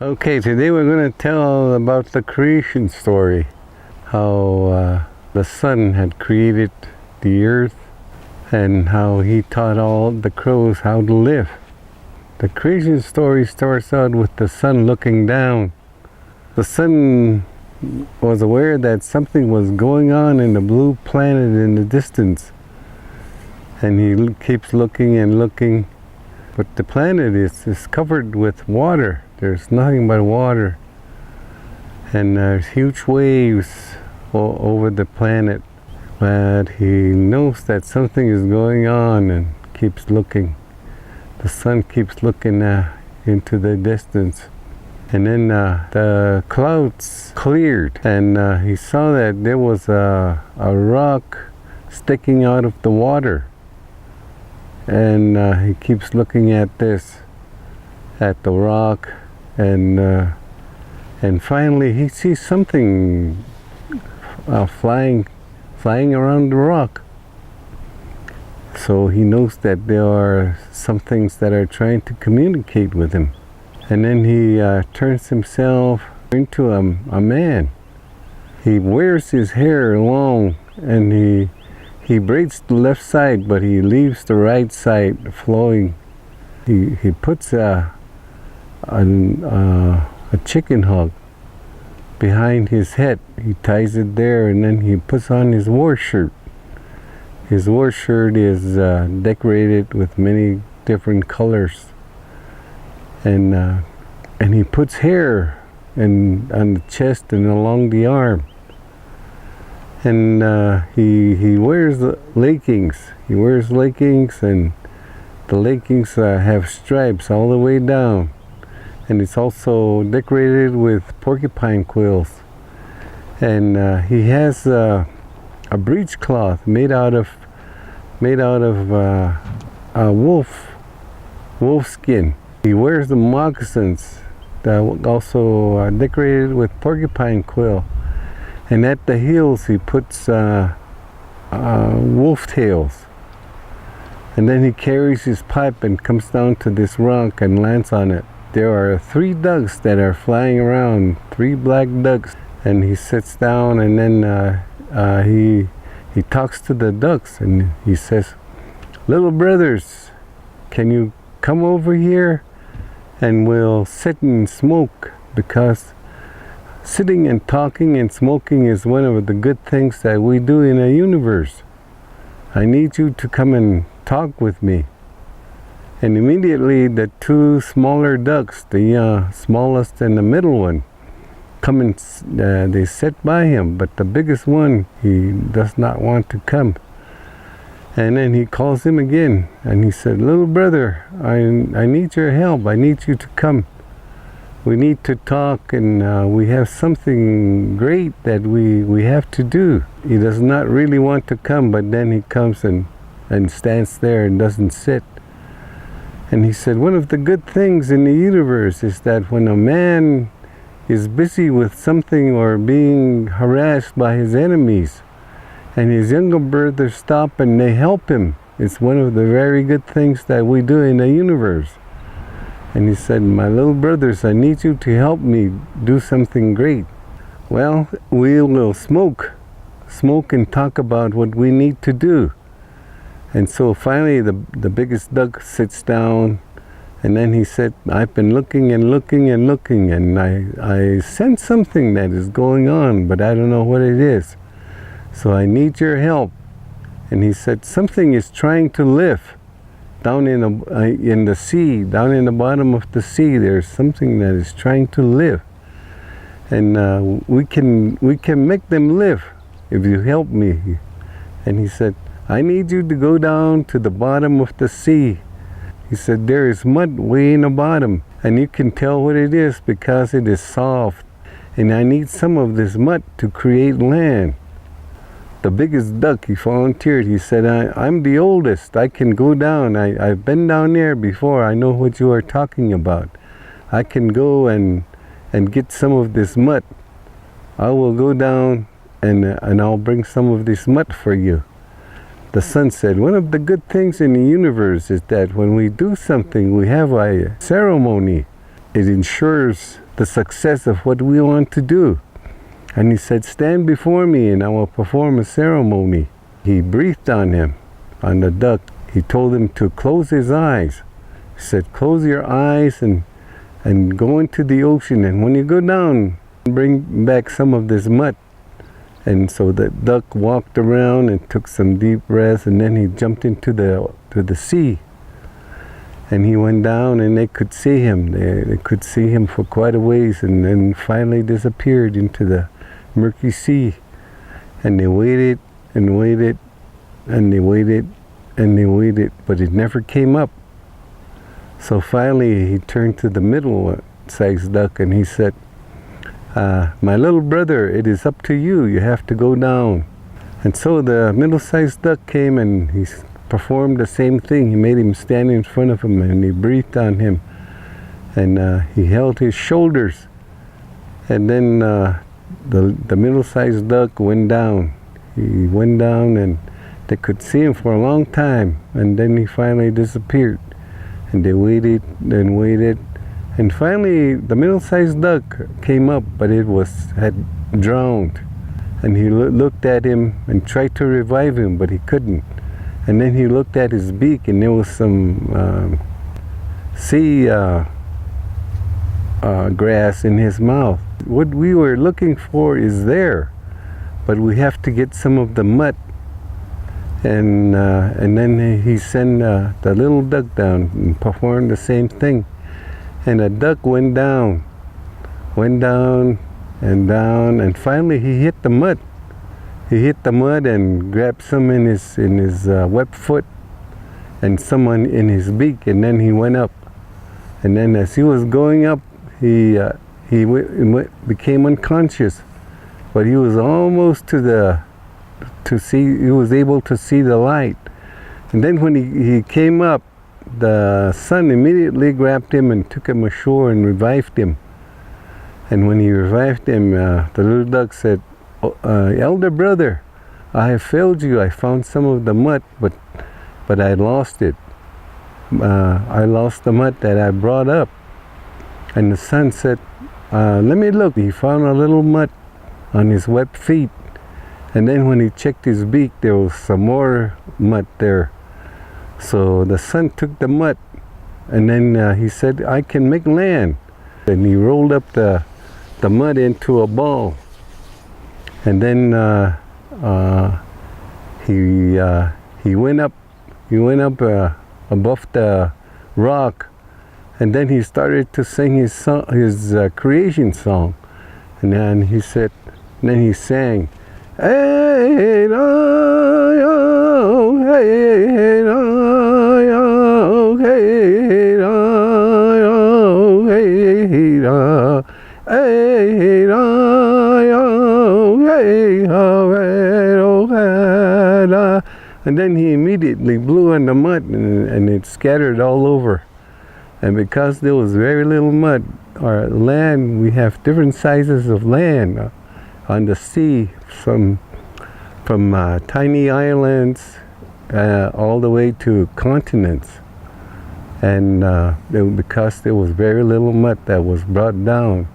Okay, today we're going to tell about the creation story. How the sun had created the earth and how he taught all the crows how to live. The creation story starts out with the sun looking down. The sun was aware that something was going on in the blue planet in the distance. And he keeps looking and looking. But the planet is covered with water. There's nothing but water. And there's huge waves over the planet. But he knows that something is going on and keeps looking. The sun keeps looking into the distance. And then the clouds cleared. And he saw that there was a rock sticking out of the water. And he keeps looking at this, at the rock, and finally he sees something flying around the rock. So he knows that there are some things that are trying to communicate with him. And then he turns himself into a man. He wears his hair long, and he braids the left side, but he leaves the right side flowing. He puts a chicken hog behind his head. He ties it there, and then he puts on his war shirt. His war shirt is decorated with many different colors, and he puts hair on the chest and along the arm. And he wears leggings. He wears leggings, and the leggings have stripes all the way down. And it's also decorated with porcupine quills. And he has a breechcloth made out of wolf skin. He wears the moccasins that also decorated with porcupine quill. And at the heels he puts wolf tails. And then he carries his pipe and comes down to this rock and lands on it. There are 3 ducks that are flying around, 3 black ducks. And he sits down, and then he talks to the ducks, and he says, "Little brothers, can you come over here and we'll sit and smoke, because sitting and talking and smoking is one of the good things that we do in a universe. I need you to come and talk with me." And immediately the 2 smaller ducks, the smallest and the middle one, come and they sit by him. But the biggest one, he does not want to come. And then he calls him again, and he said, "Little brother, I need your help. I need you to come. We need to talk, and we have something great that we have to do." He does not really want to come, but then he comes and stands there and doesn't sit. And he said, one of the good things in the universe is that when a man is busy with something or being harassed by his enemies, and his younger brothers stop and they help him, it's one of the very good things that we do in the universe. And he said, "My little brothers, I need you to help me do something great." "Well, we will smoke and talk about what we need to do." And so finally the biggest duck sits down, and then he said, "I've been looking and looking and looking, and I sense something that is going on, but I don't know what it is. So I need your help." And he said, "Something is trying to live down in the sea, down in the bottom of the sea. There's something that is trying to live, and we can make them live if you help me." And he said, "I need you to go down to the bottom of the sea." He said, "There is mud way in the bottom, and you can tell what it is because it is soft, and I need some of this mud to create land." The biggest duck, he volunteered. He said, I'm the oldest. I can go down. I've been down there before. I know what you are talking about. I can go and get some of this mud. I will go down and I'll bring some of this mud for you." The sun said, "One of the good things in the universe is that when we do something, we have a ceremony. It ensures the success of what we want to do. And he said, stand before me and I will perform a ceremony. He breathed on him, on the duck. He told him to close his eyes. He said, close your eyes and go into the ocean. And when you go down, bring back some of this mud. And so the duck walked around and took some deep breaths, and then he jumped into the sea. And he went down and they could see him. They could see him for quite a ways, and then finally disappeared into the murky sea. And they waited and waited and they waited and they waited, but it never came up. So finally he turned to the middle-sized duck and he said, my little brother, it is up to you. You have to go down. And so the middle-sized duck came and he performed the same thing. He made him stand in front of him and he breathed on him. And he held his shoulders. And then the middle-sized duck went down. He went down and they could see him for a long time. And then he finally disappeared. And they waited and waited. And finally, the middle-sized duck came up, but it had drowned. And he looked at him and tried to revive him, but he couldn't. And then he looked at his beak, and there was some sea grass in his mouth. What we were looking for is there, but we have to get some of the mud. And then he sent the little duck down and performed the same thing. And the duck went down and down, and finally he hit the mud. He hit the mud and grabbed some in his webbed foot and some in his beak, and then he went up. And then as he was going up, he became unconscious, but he was almost he was able to see the light. And then when he came up, the sun immediately grabbed him and took him ashore and revived him. And when he revived him, the little duck said, elder brother, I have failed you. I found some of the mud, but I lost it. I lost the mud that I brought up. And the son said, let me look. He found a little mud on his webbed feet. And then when he checked his beak, there was some more mud there. So the son took the mud, and then he said, I can make land. And he rolled up the mud into a ball. And then he went up above the rock, and then he started to sing his creation song. And then he sang, hey, no, hey, no, hey, no, hey, no, hey, no, hey, and then he immediately blew on the mud, and it scattered all over. And because there was very little mud or land, we have different sizes of land on the sea, from tiny islands all the way to continents. And because there was very little mud that was brought down,